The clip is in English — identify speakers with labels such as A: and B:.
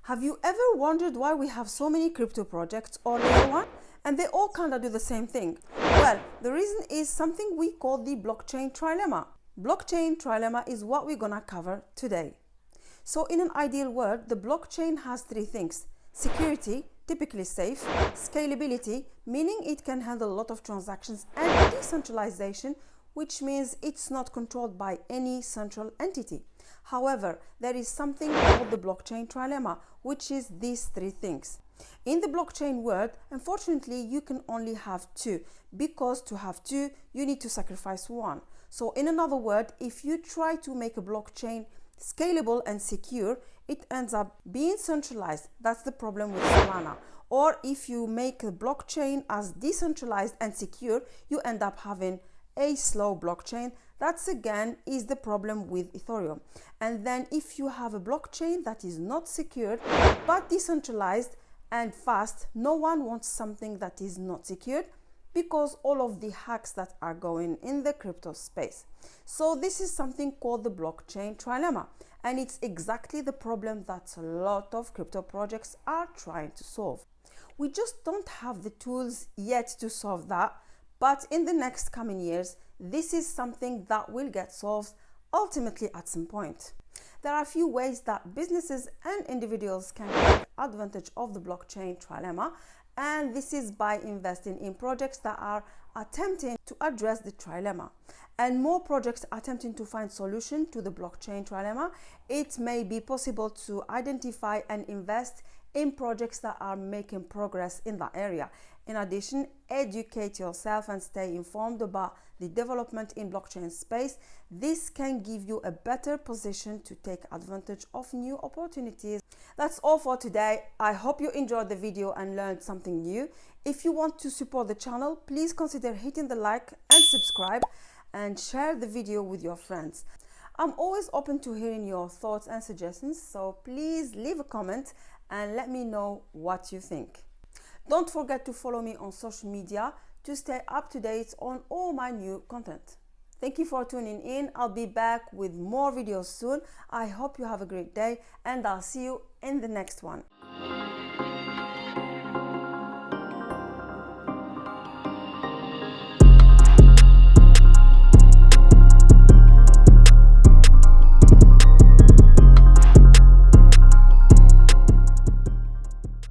A: Have you ever wondered why we have so many crypto projects or layer one and they all kind of do the same thing? Well, the reason is something we call the blockchain trilemma. Blockchain trilemma is what we're gonna cover today. So in an ideal world, the blockchain has three things: security, typically safe; scalability, meaning it can handle a lot of transactions; and decentralization, which means it's not controlled by any central entity. However, there is something called the blockchain trilemma, which is these three things. In the blockchain world, unfortunately, you can only have two, because to have two, you need to sacrifice one. So in another word, if you try to make a blockchain scalable and secure, it ends up being centralized. That's the problem with Solana. Or if you make a blockchain as decentralized and secure, you end up having a slow blockchain. That's again is the problem with Ethereum. And then if you have a blockchain that is not secured but decentralized and fast, no one wants something that is not secured because all of the hacks that are going in the crypto space. So this is something called the blockchain trilemma, and it's exactly the problem that a lot of crypto projects are trying to solve. We just don't have the tools yet to solve that, but in the next coming years, this is something that will get solved ultimately at some point. There are a few ways that businesses and individuals can take advantage of the blockchain trilemma, and this is by investing in projects that are attempting to address the trilemma. And more projects attempting to find solution to the blockchain trilemma, it may be possible to identify and invest in projects that are making progress in that area. In addition, educate yourself and stay informed about the development in blockchain space. This can give you a better position to take advantage of new opportunities. That's all for today. I hope you enjoyed the video and learned something new. If you want to support the channel, please consider hitting the like and subscribe and share the video with your friends. I'm always open to hearing your thoughts and suggestions, so please leave a comment and let me know what you think. Don't forget to follow me on social media to stay up to date on all my new content. Thank you for tuning in. I'll be back with more videos soon. I hope you have a great day, and I'll see you in the next one.